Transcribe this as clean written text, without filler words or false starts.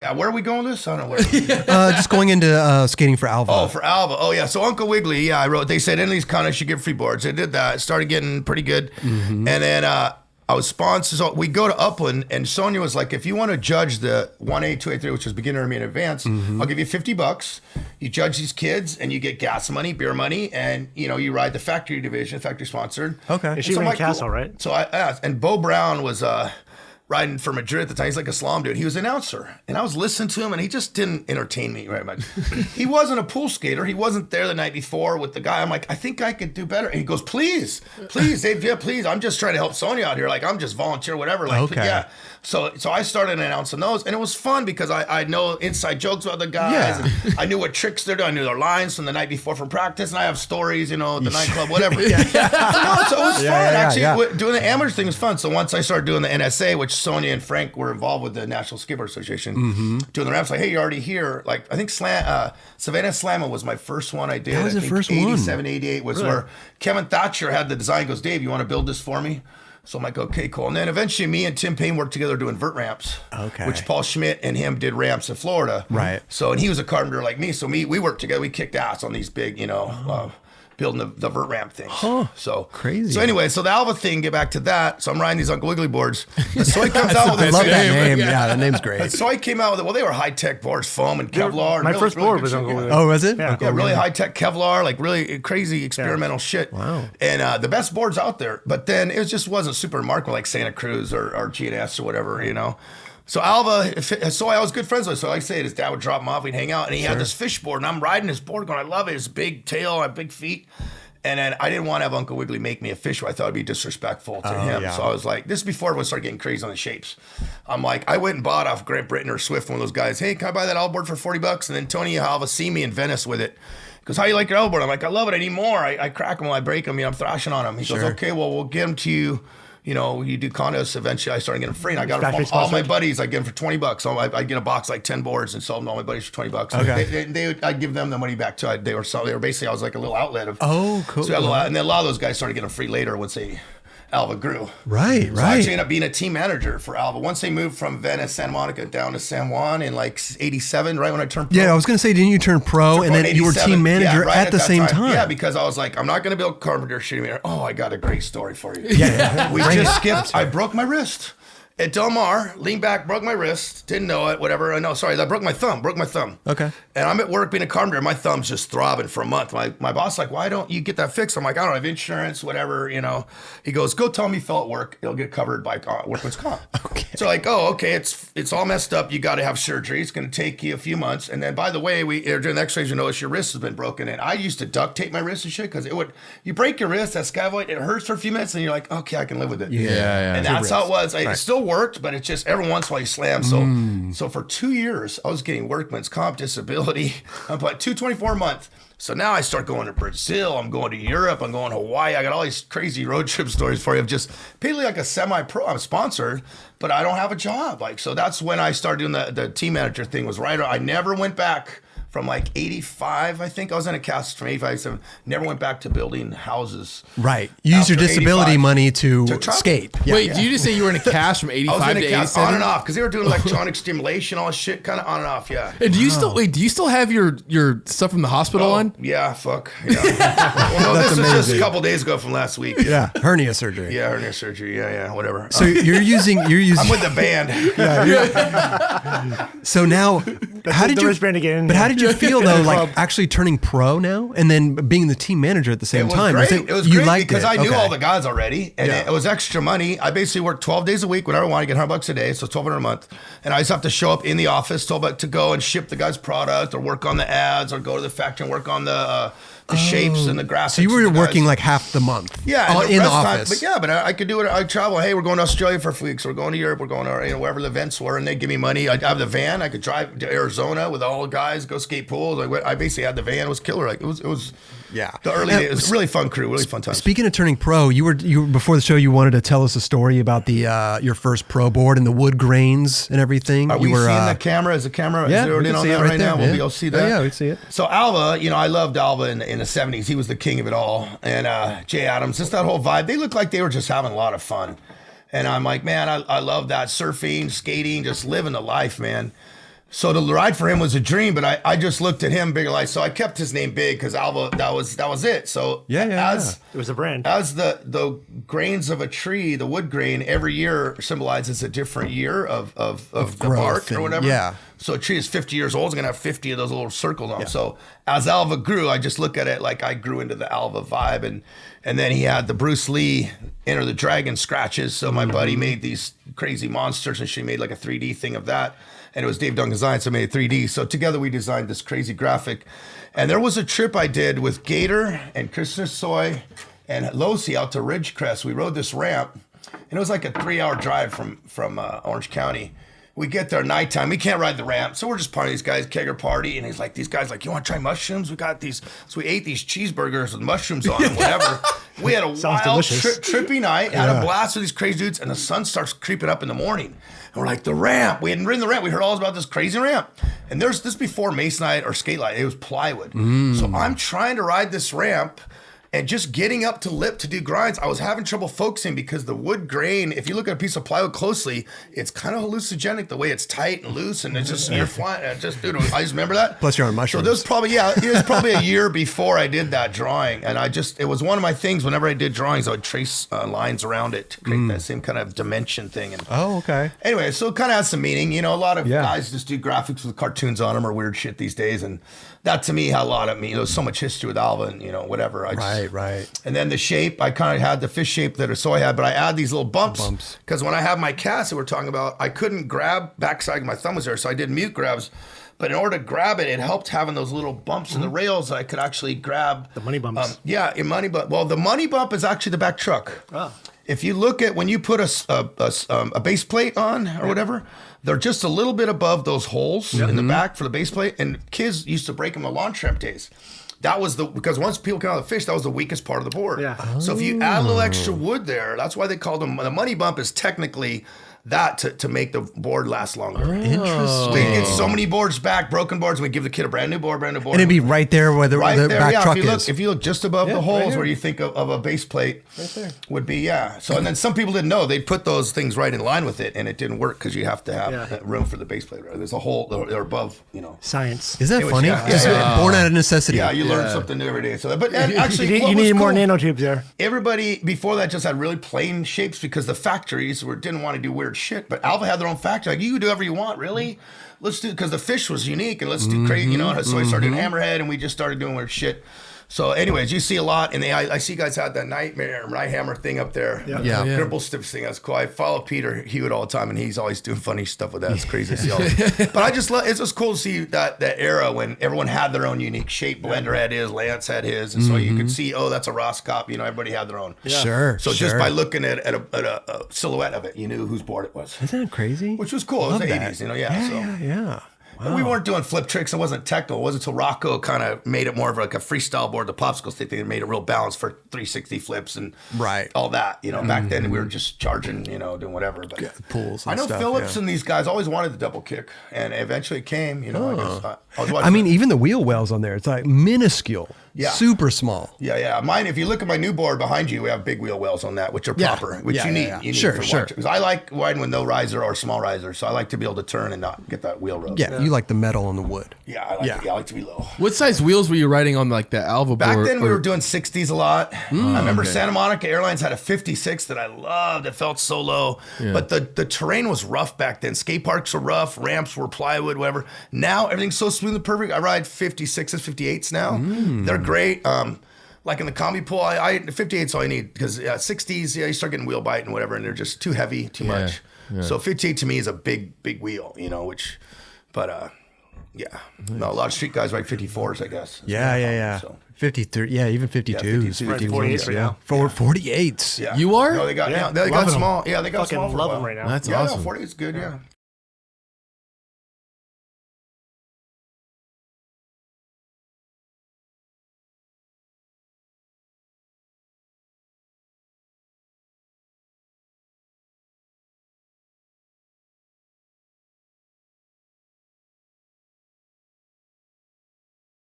Yeah, where are we going with this? I don't know where. Just going into skating for Alva. Oh, for Alva. Oh, yeah. So Uncle Wiggly, yeah, I wrote, they said any of these contests should get free boards. I did that. Started getting pretty good. And then I was sponsored. So we go to Upland, and Sonia was like, if you want to judge the 1A, 2A, 3, which is beginner, intermediate, advanced, I'll give you $50. You judge these kids, and you get gas money, beer money, and, you ride the factory division, factory sponsored. Okay. And she ran Castle, right? So I asked, and Bo Brown was riding for Madrid at the time. He's like a slalom dude. He was an announcer. And I was listening to him, and he just didn't entertain me very much. He wasn't a pool skater. He wasn't there the night before with the guy. I'm like, I think I could do better. And he goes, please, Dave, yeah, please. I'm just trying to help Sonia out here. Like, I'm just volunteer, whatever. Like, Okay. yeah. So I started announcing those, and it was fun because I know inside jokes about the guys. Yeah. And I knew what tricks they're doing. I knew their lines from the night before from practice, and I have stories, at the nightclub, whatever. So it was fun. Actually, doing the amateur thing was fun. So once I started doing the NSA, which Sonia and Frank were involved with the National Skateboard Association, doing the ramps, like, hey, you're already here. Like, I think Savannah Slamma was my first one I did. That was the first 87, 88 was where Kevin Thatcher had the design. He goes, Dave, you want to build this for me? So I'm like, okay, cool. And then eventually me and Tim Payne worked together doing vert ramps. Okay. Which Paul Schmidt and him did ramps in Florida. Right. So, and he was a carpenter like me. So we worked together. We kicked ass on these big, building the vert ramp things. Huh. So crazy. So anyway, so the Alva thing, get back to that. So I'm riding these Uncle Wiggly boards. And Soy comes out with I this love that name. name. Yeah, that name's great. And Soy came out with it. Well, they were high-tech boards, foam and Kevlar. My and first really board good was shit, Uncle Wiggly. Oh, was it? Yeah. Yeah, really high-tech Kevlar, like really crazy experimental shit. Wow. And the best boards out there. But then it just wasn't super remarkable like Santa Cruz or G&S or whatever, So Alva, Soy, I was good friends with. So like I said, his dad would drop him off, we'd hang out, and he had this fish board, and I'm riding his board going, I love it. His big tail, big feet. And then I didn't want to have Uncle Wiggly make me a fish. I thought it'd be disrespectful to him. Yeah. So I was like, this is before everyone started getting crazy on the shapes. I'm like, I went and bought off Grant Britton or Swift, one of those guys. Hey, can I buy that Alva board for $40? And then Tony Alva see me in Venice with it. He goes, how you like your Alva board? I'm like, I love it. I need more. I crack them, I break them. I'm thrashing on them. He goes, okay, well, we'll get them to you. You do contests. Eventually, I started getting them free, and I got them from all my buddies. I get them for $20. So I get a box like 10 boards and sell them to all my buddies for $20. Okay. I'd give them the money back too. They were basically, I was like a little outlet of. Oh, cool. So and then a lot of those guys started getting them free later once Alva grew. Right. So I actually ended up being a team manager for Alva. Once they moved from Venice, Santa Monica down to San Juan in like 87, right when I turned pro. Yeah, I was going to say, didn't you turn pro and then you were team manager right at the same time? Yeah, because I was like, I'm not going to build carpenter shooting me. Oh, I got a great story for you. Yeah. We just skipped. I broke my wrist. At Del Mar, leaned back, broke my wrist, didn't know it, whatever. I broke my thumb. Okay. And I'm at work being a carpenter, my thumb's just throbbing for a month. My boss like, why don't you get that fixed? I'm like, I don't have insurance, whatever, He goes, go tell him you fell at work. It'll get covered by workman's comp. Okay. So like, oh, okay, it's all messed up. You got to have surgery. It's going to take you a few months. And then, by the way, during the x-rays, you notice your wrist has been broken. And I used to duct tape my wrist and shit because you break your wrist, that scavoid, it hurts for a few minutes, and you're like, okay, I can live with it. Yeah. And that's how it was. It still worked, but it's just every once in a while you slam. So for 2 years, I was getting workman's comp disability. I'm about $224 a month. So now I start going to Brazil. I'm going to Europe. I'm going to Hawaii. I got all these crazy road trip stories for you of just basically like a semi-pro. I'm sponsored, but I don't have a job. So that's when I started doing the team manager thing was right. I never went back. From like 85, I think I was in a cast from 85, 7. Never went back to building houses. Right. You use your disability 85. money to skate. Yeah. Wait, did you just say you were in a cast from 85 to 87? On and off, because they were doing electronic stimulation, all this shit, kind of on and off, yeah. And do you still have your stuff from the hospital on? Yeah, fuck. Yeah. Well, no, this was just a couple days ago from last week. Yeah, hernia surgery. Yeah, hernia surgery. Yeah, whatever. So you're using. I'm with the band. So now, how did you feel though, like actually turning pro now and then being the team manager at the same time? It was great because I knew Okay. all the guys already, and it was extra money. I basically worked 12 days a week, whenever I wanted to get $100 a day, so $1,200 a month. And I just have to show up in the office, $12 to go and ship the guy's product, or work on the ads, or go to the factory and work on the shapes and the graphics. So you were working like half the month. Yeah, in the office. But I could do it. I travel. Hey, we're going to Australia for a few weeks. We're going to Europe. We're going to wherever the events were, and they give me money. I'd have the van. I could drive to Arizona with all the guys, go skate pools. I basically had the van. It was killer. Like it was. Yeah. The early days. It was a really fun crew. Really fun time. Speaking of turning pro, you were before the show. You wanted to tell us a story about the your first pro board and the wood grains and everything. Are we seeing the camera? Is the camera zeroed in on that right now? We'll be able to see that. Yeah, we see it. So Alva, I loved Alva in the 70s. He was the king of it all. And Jay Adams, just that whole vibe. They looked like they were just having a lot of fun. And I'm like, man, I love that surfing, skating, just living the life, man. So to ride for him was a dream, but I just looked at him bigger life. So I kept his name big because Alva, that was it. So it was a brand. As the grains of a tree, the wood grain every year symbolizes a different year of the bark or whatever. Yeah. So a tree is 50 years old, it's gonna have 50 of those little circles on. So as Alva grew, I just look at it like I grew into the Alva vibe, and then he had the Bruce Lee Enter the Dragon scratches. So my buddy made these crazy monsters, and she made like a 3D thing of that. And it was Dave Duncan design, so I made it 3D. So together we designed this crazy graphic. And there was a trip I did with Gator and Krishna Soy and Losi out to Ridgecrest. We rode this ramp, and it was like a 3-hour drive from Orange County. We get there nighttime. We can't ride the ramp, so we're just partying. These guys kegger party, and he's like, "These guys like, you want to try mushrooms? We got these." So we ate these cheeseburgers with mushrooms on them, whatever. We had a wild, trippy night. Had a blast with these crazy dudes, and the sun starts creeping up in the morning. And we're like, the ramp. We hadn't ridden the ramp. We heard all about this crazy ramp. And there's this before Masonite or Skate Light. It was plywood. So I'm trying to ride this ramp. And just getting up to lip to do grinds, I was having trouble focusing because the wood grain, if you look at a piece of plywood closely, it's kind of hallucinogenic the way it's tight and loose, and it's just, you're flying. I just remember that. Plus you're on mushrooms. So it was probably a year before I did that drawing. And it was one of my things. Whenever I did drawings, I would trace lines around it to create that same kind of dimension thing. And okay. Anyway, so it kind of has some meaning. You know, a lot of guys just do graphics with cartoons on them or weird shit these days. And that to me had a lot of me. There's so much history with Alva and, whatever. Right. And then the shape, I kind of had the fish shape that Soy had, but I add these little bumps. Because when I have my cast that we're talking about, I couldn't grab backside, my thumb was there, so I did mute grabs. But in order to grab it, it helped having those little bumps in the rails that I could actually grab. The money bumps. Money bump. Well, the money bump is actually the back truck. Oh. If you look at when you put a base plate on or whatever, they're just a little bit above those holes in the back for the base plate. And kids used to break them in lawn tramp days. That was because once people come out of the fish, that was the weakest part of the board. Yeah. So if you add a little extra wood there, that's why they call them, the money bump is technically that to make the board last longer. Interesting. We get so many boards back, broken boards, and we give the kid a brand new board. And it'd be right there where the back truck is. If you look just above the holes where you think of a base plate, right there would be, So, and then some people didn't know. They'd put those things right in line with it, and it didn't work because you have to have room for the base plate. Right? There's a hole, they're above, Science. Is that funny? Just born out of necessity. Yeah, you learn something new every day. So, but actually, you need more nanotubes there. Everybody before that just had really plain shapes because the factories didn't want to do weird shit. But Alva had their own factory. Like, you can do whatever you want, really. Let's do, because the fish was unique, and let's do crazy, So I started doing Hammerhead, and we just started doing weird shit. So, anyways, you see a lot, and I see you guys had that nightmare right hammer thing up there. Yeah. Gribble stips thing. That's cool. I follow Peter Hewitt all the time, and he's always doing funny stuff with that. It's crazy to see. But I just love. It's just cool to see that era when everyone had their own unique shape. Blender had his, Lance had his, and so you could see, that's a Roscop. Everybody had their own. Yeah. Sure. So just by looking at a silhouette of it, you knew whose board it was. Isn't that crazy? Which was cool. It was the 80s, Yeah. Wow. We weren't doing flip tricks. It wasn't technical. It wasn't until Rocco kind of made it more of like a freestyle board, the popsicle stick thing, and made it real balanced for 360 flips and all that. Back then we were just charging, doing whatever. But pools and I know stuff, Phillips and these guys always wanted the double kick, and eventually it came. Even the wheel wells on there, it's like minuscule. Yeah. Super small. Yeah. Mine, if you look at my new board behind you, we have big wheel wells on that, which are proper, which you need. You need sure. Because I like riding with no riser or small riser, so I like to be able to turn and not get that wheel rub. Yeah, you like the metal on the wood. Yeah, I like to be low. What size wheels were you riding on, like the Alva board? Back then, we were doing 60s a lot. I remember Santa Monica Airlines had a 56 that I loved. It felt so low. Yeah. But the terrain was rough back then. Skate parks were rough. Ramps were plywood, whatever. Now, everything's so smooth and perfect. I ride 56s, 58s now. They're great. Like in the combi pool, 58's all I need because 60s, you start getting wheel bite and whatever, and they're just too heavy, too much. Yeah. So 58 to me is a big wheel, No, a lot of street guys ride 54s, I guess. Yeah. So. 53, even 52s. 48s right now. 48s. Yeah. You are? No, they got small. Yeah, they got fucking small for love a them while. right now. That's awesome. 48's good,